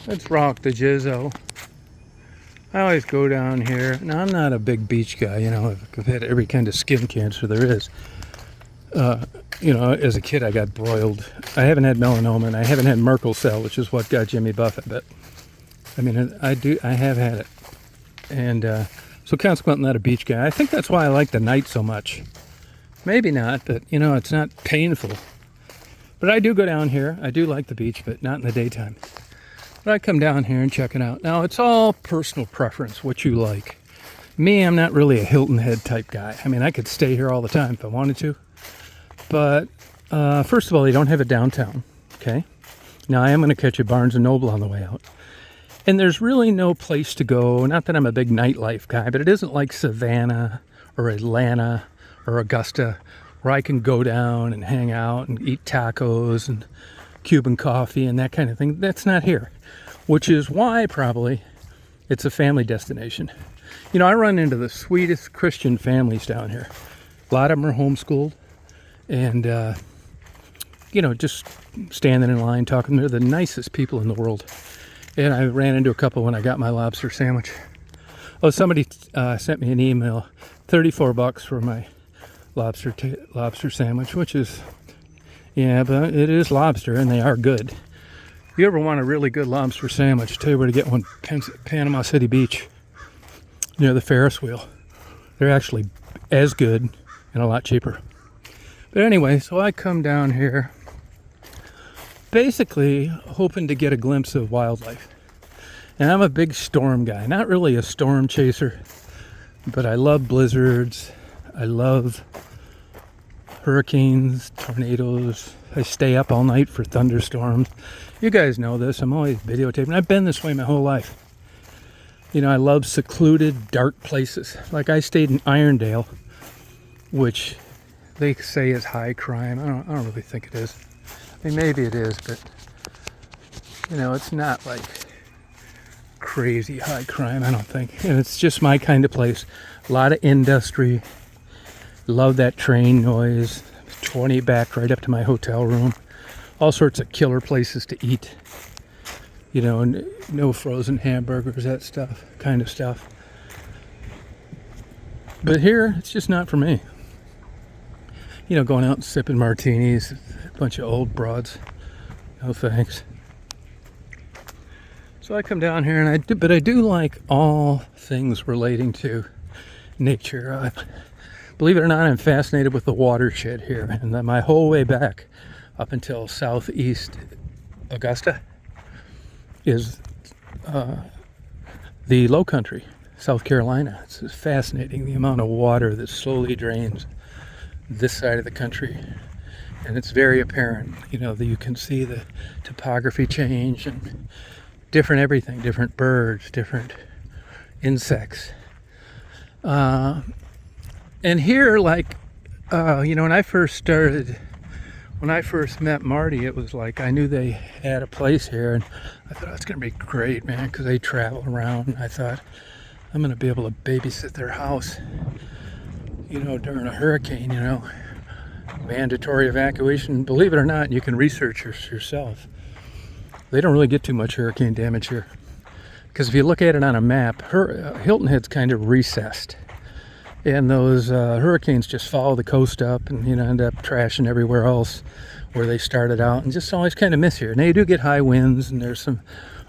Let's rock the Jizzo. I always go down here. Now, I'm not a big beach guy, you know. I've had every kind of skin cancer there is. You know, as a kid, I got broiled. I haven't had melanoma, and I haven't had Merkel cell, which is what got Jimmy Buffett. But I mean, I have had it, and so consequently, I'm not a beach guy. I think that's why I like the night so much. Maybe not, but you know, it's not painful. But I do go down here. I do like the beach, but not in the daytime. But I come down here and check it out. Now, it's all personal preference, what you like. Me, I'm not really a Hilton Head type guy. I mean, I could stay here all the time if I wanted to. But first of all, they don't have it downtown, okay? Now, I am going to catch a Barnes & Noble on the way out. And there's really no place to go. Not that I'm a big nightlife guy, but it isn't like Savannah or Atlanta or Augusta where I can go down and hang out and eat tacos and Cuban coffee and that kind of thing. That's not here, which is why probably it's a family destination. You know, I run into the sweetest Christian families down here. A lot of them are homeschooled and, you know, just standing in line talking. They're the nicest people in the world. And I ran into a couple when I got my lobster sandwich. Oh, somebody sent me an email, $34 for my lobster sandwich, which is, yeah, but it is lobster and they are good. If you ever want a really good lobster sandwich, I'll tell you where to get one. Panama City Beach, near the Ferris wheel. They're actually as good and a lot cheaper. But anyway, so I come down here basically hoping to get a glimpse of wildlife. And I'm a big storm guy, not really a storm chaser, but I love blizzards. I love hurricanes, tornadoes. I stay up all night for thunderstorms. You guys know this. I'm always videotaping. I've been this way my whole life. You know, I love secluded, dark places. Like I stayed in Irondale, which they say is high crime. I don't really think it is. I mean, maybe it is, but you know, it's not like crazy high crime, I don't think. And it's just my kind of place. A lot of industry. Love that train noise. 20 back right up to my hotel room. All sorts of killer places to eat. You know, no frozen hamburgers, that stuff, kind of stuff. But here, it's just not for me. You know, going out and sipping martinis, a bunch of old broads. No thanks. So I come down here, and I do like all things relating to nature. Believe it or not, I'm fascinated with the watershed here, and my whole way back up until southeast Augusta is the low country, South Carolina. It's fascinating, the amount of water that slowly drains this side of the country, and it's very apparent, you know, that you can see the topography change and different everything, different birds, different insects. And here, like, you know, when I first met Marty, it was like I knew they had a place here, and I thought, oh, it's going to be great, man, because they travel around. And I thought, I'm going to be able to babysit their house, you know, during a hurricane, you know, mandatory evacuation. Believe it or not, you can research yourself. They don't really get too much hurricane damage here, because if you look at it on a map, Hilton Head's kind of recessed. And those hurricanes just follow the coast up and, you know, end up trashing everywhere else where they started out, and just always kind of miss here. Now, you do get high winds, and there's some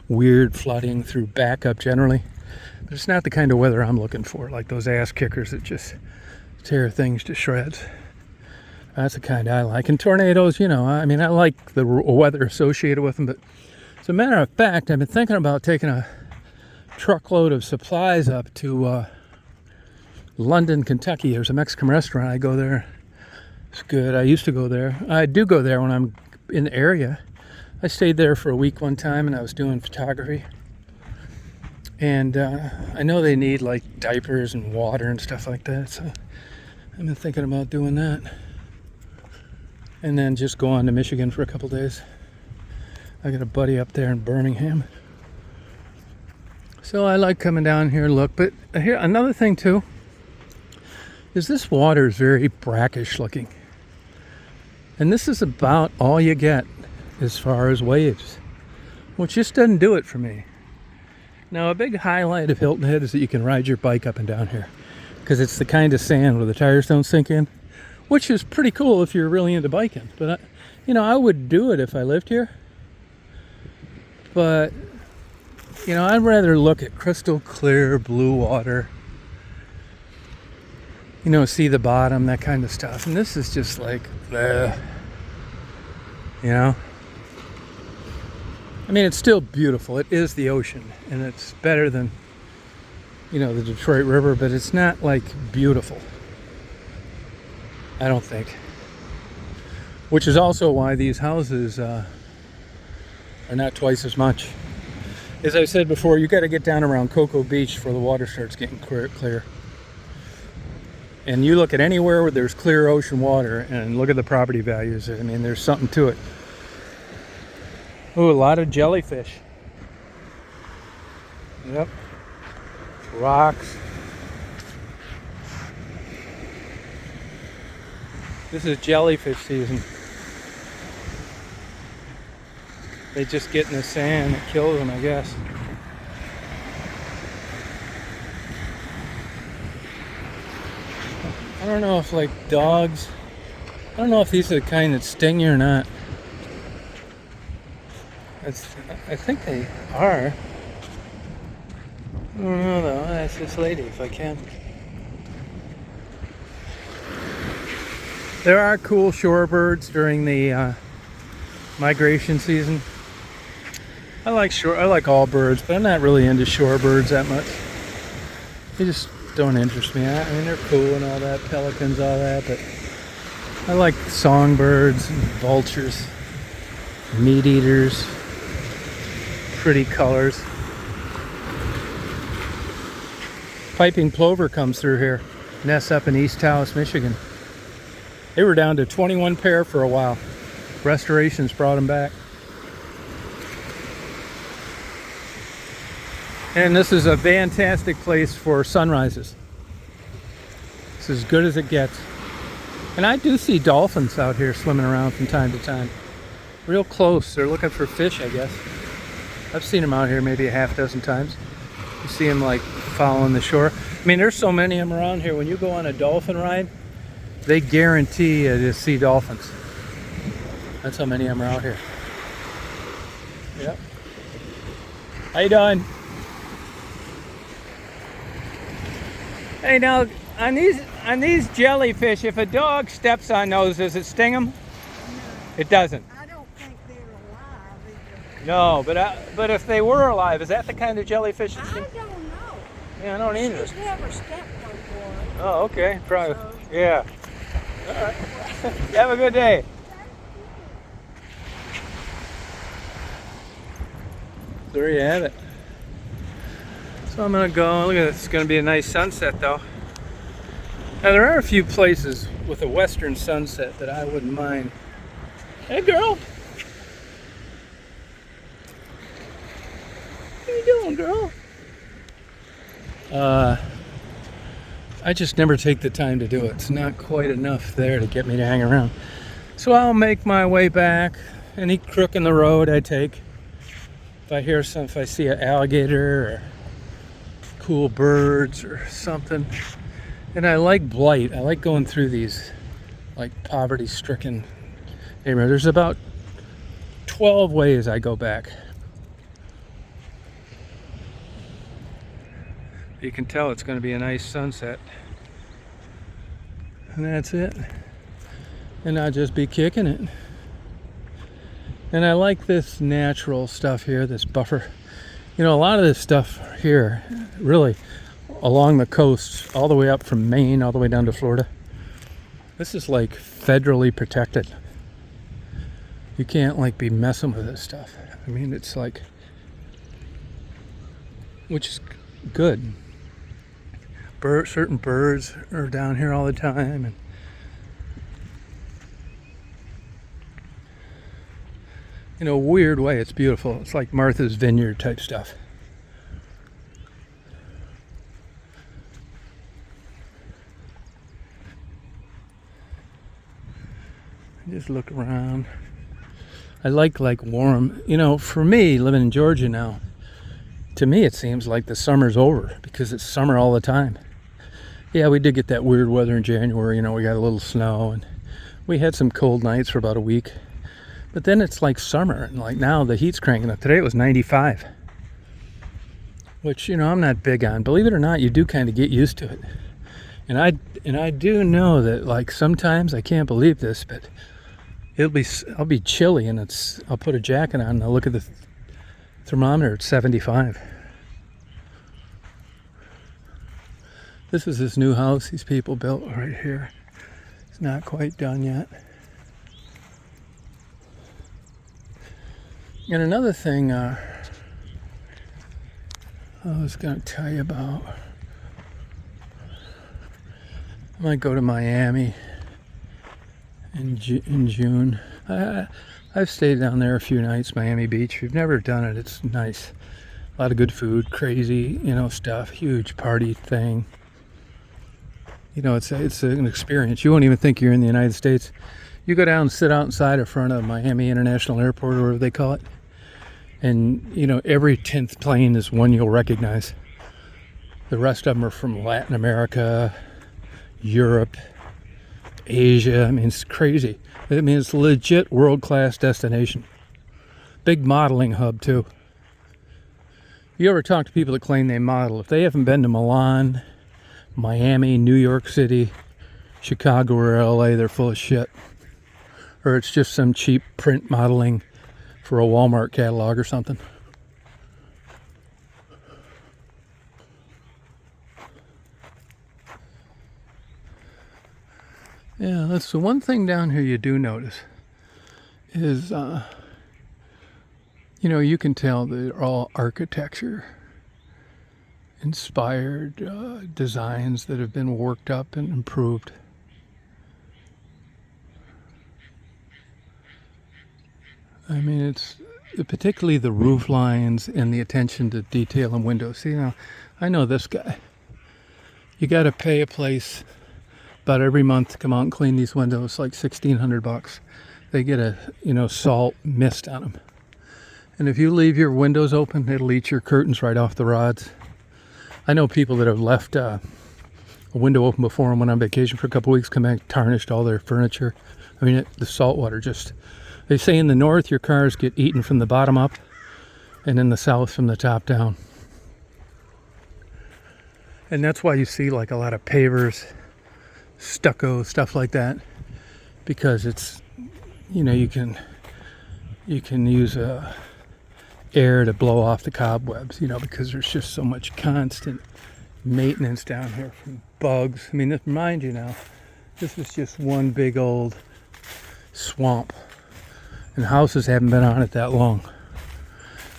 weird flooding through backup generally. But it's not the kind of weather I'm looking for, like those ass kickers that just tear things to shreds. That's the kind I like. And tornadoes, you know, I mean, I like the weather associated with them. But as a matter of fact, I've been thinking about taking a truckload of supplies up to London, Kentucky. There's a Mexican restaurant. I go there. It's good. I used to go there. I do go there when I'm in the area. I stayed there for a week one time, and I was doing photography. And I know they need like diapers and water and stuff like that. So I've been thinking about doing that. And then just go on to Michigan for a couple days. I got a buddy up there in Birmingham. So I like coming down here and look. But here, another thing too, is this water is very brackish looking. And this is about all you get as far as waves. which just doesn't do it for me. Now, a big highlight of Hilton Head is that you can ride your bike up and down here, because it's the kind of sand where the tires don't sink in, which is pretty cool if you're really into biking. But I would do it if I lived here. But I'd rather look at crystal clear blue water, see the bottom, that kind of stuff. And this is just like, bleh. I mean, it's still beautiful. It is the ocean, and it's better than, the Detroit River, but it's not like beautiful. I don't think. Which is also why these houses are not twice as much. As I said before, you got to get down around Cocoa Beach before the water starts getting clear. And you look at anywhere where there's clear ocean water and look at the property values. I mean, there's something to it. Ooh, a lot of jellyfish. Yep. Rocks. This is jellyfish season. They just get in the sand and kill them, I guess. I don't know if like dogs, I don't know if these are the kind that sting you or not. I think they are. I don't know though. Ask this lady if I can. There are cool shorebirds during the migration season. I like all birds, but I'm not really into shorebirds that much. They just don't interest me. I mean, they're cool and all that, pelicans, all that, but I like songbirds and vultures, meat eaters, pretty colors. Piping plover comes through here, nests up in East Taos, Michigan. They were down to 21 pair for a while. Restorations brought them back. And this is a fantastic place for sunrises. It's as good as it gets. And I do see dolphins out here swimming around from time to time. Real close. They're looking for fish, I guess. I've seen them out here maybe a half dozen times. You see them like following the shore. I mean, there's so many of them around here. When you go on a dolphin ride, they guarantee you to see dolphins. That's how many of them are out here. Yep. How you doing? Hey, now on these jellyfish, if a dog steps on those, does it sting them? No. It doesn't. I don't think they're alive either. No, but if they were alive, is that the kind of jellyfish that sting? I don't know. Yeah, I don't either. She's never stepped on one. Oh, okay. Probably. So. Yeah. All right. Have a good day. There you have it. So I'm gonna go. Look at this. It's gonna be a nice sunset, though. Now there are a few places with a western sunset that I wouldn't mind. Hey, girl. What are you doing, girl? I just never take the time to do it. It's not quite enough there to get me to hang around. So I'll make my way back. Any crook in the road I take. If I see an alligator or cool birds or something. And I like blight. I like going through these like poverty-stricken neighborhoods. There's about 12 ways I go back. You can tell it's going to be a nice sunset. And that's it. And I'll just be kicking it. And I like this natural stuff here, this buffer. A lot of this stuff here, really, along the coast, all the way up from Maine, all the way down to Florida. This is like federally protected. You can't like be messing with this stuff. I mean, it's like, which is good. Certain birds are down here all the time, and in a weird way, it's beautiful. It's like Martha's Vineyard type stuff. Just look around. I like warm. You know, for me, living in Georgia now, to me it seems like the summer's over because it's summer all the time. Yeah, we did get that weird weather in January. You know, we got a little snow and we had some cold nights for about a week. But then it's like summer, and like now the heat's cranking up. Today it was 95, which, you know, I'm not big on. Believe it or not, you do kind of get used to it. And I do know that, like, sometimes I can't believe this, but I'll be chilly, and I'll put a jacket on and I'll look at the thermometer at 75. This is this new house these people built right here. It's not quite done yet. And another thing I was going to tell you about, I might go to Miami in June. I've stayed down there a few nights, Miami Beach. If you've never done it, it's nice. A lot of good food, crazy, you know, stuff, huge party thing. You know, it's an experience. You won't even think you're in the United States. You go down and sit outside in front of Miami International Airport, or whatever they call it, and, you know, every 10th plane is one you'll recognize. The rest of them are from Latin America, Europe, Asia. I mean, it's crazy. I mean, it's a legit world-class destination. Big modeling hub, too. You ever talk to people that claim they model? If they haven't been to Milan, Miami, New York City, Chicago, or LA, they're full of shit. Or it's just some cheap print modeling for a Walmart catalog or something. Yeah, that's the one thing down here you do notice is, you know, you can tell they're all architecture inspired designs that have been worked up and improved. I mean, it's particularly the roof lines and the attention to detail in windows. See, now, I know this guy. You got to pay a place about every month to come out and clean these windows, like $1,600. They get a, you know, salt mist on them. And if you leave your windows open, it'll eat your curtains right off the rods. I know people that have left a window open before and went on vacation for a couple weeks, come back, tarnished all their furniture. I mean, the salt water just... They say in the north your cars get eaten from the bottom up, and in the south from the top down. And that's why you see like a lot of pavers, stucco, stuff like that, because it's, you know, you can use air to blow off the cobwebs, you know, because there's just so much constant maintenance down here from bugs. I mean, mind you now, this is just one big old swamp. And houses haven't been on it that long.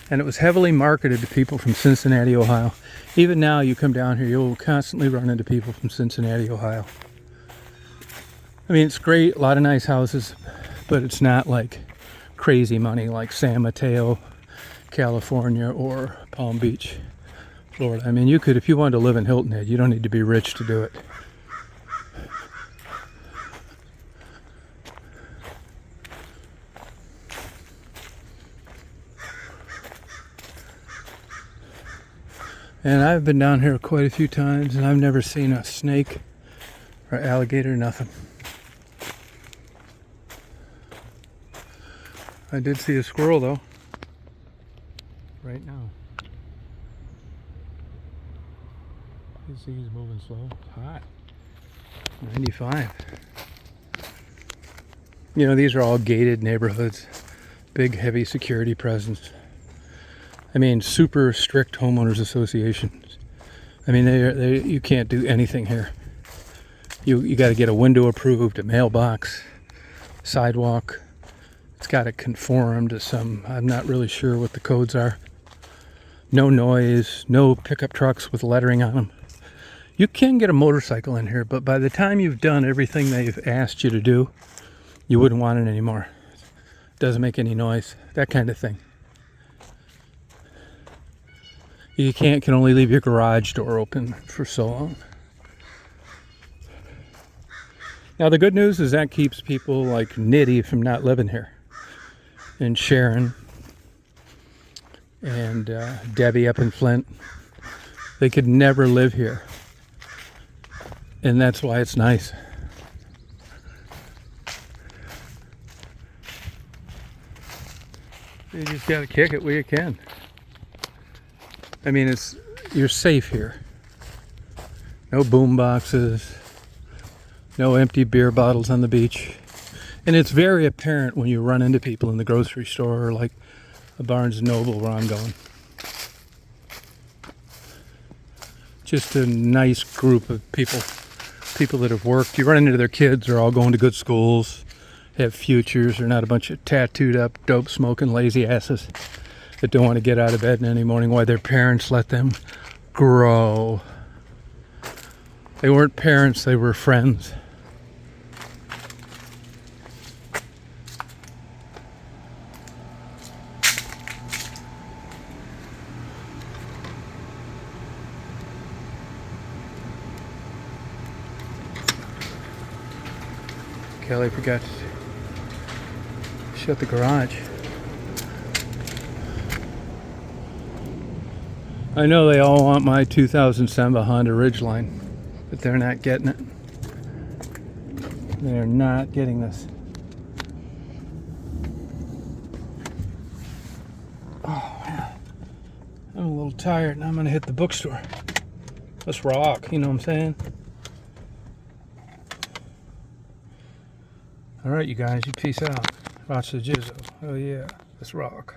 And it was heavily marketed to people from Cincinnati, Ohio. Even now, you come down here, you'll constantly run into people from Cincinnati, Ohio. I mean, it's great, a lot of nice houses, but it's not like crazy money like San Mateo, California, or Palm Beach, Florida. I mean, you could, if you wanted to live in Hilton Head, you don't need to be rich to do it. And I've been down here quite a few times, and I've never seen a snake or alligator, nothing. I did see a squirrel, though, right now. You see he's moving slow. Hot. 95. You know, these are all gated neighborhoods. Big, heavy security presence. I mean, super strict homeowners associations. I mean, you can't do anything here. You got to get a window approved, a mailbox, sidewalk. It's got to conform to some, I'm not really sure what the codes are. No noise, no pickup trucks with lettering on them. You can get a motorcycle in here, but by the time you've done everything they've asked you to do, you wouldn't want it anymore. Doesn't make any noise, that kind of thing. You can only leave your garage door open for so long. Now the good news is that keeps people like nitty from not living here. and Sharon and Debbie up in Flint. They could never live here. And that's why it's nice. You just gotta kick it where you can. I mean, you're safe here. No boom boxes, no empty beer bottles on the beach. And it's very apparent when you run into people in the grocery store or like a Barnes & Noble where I'm going. Just a nice group of people that have worked. You run into their kids, they're all going to good schools, have futures. They're not a bunch of tattooed up, dope smoking, lazy asses that don't want to get out of bed in any morning while their parents let them grow. They weren't parents, they were friends. Kelly forgot to shut the garage. I know they all want my 2007 Honda Ridgeline, but they're not getting it. They're not getting this. Oh man, I'm a little tired and I'm gonna hit the bookstore. Let's rock, you know what I'm saying? All right, you guys, you peace out. Watch the jizzle. Oh yeah, let's rock.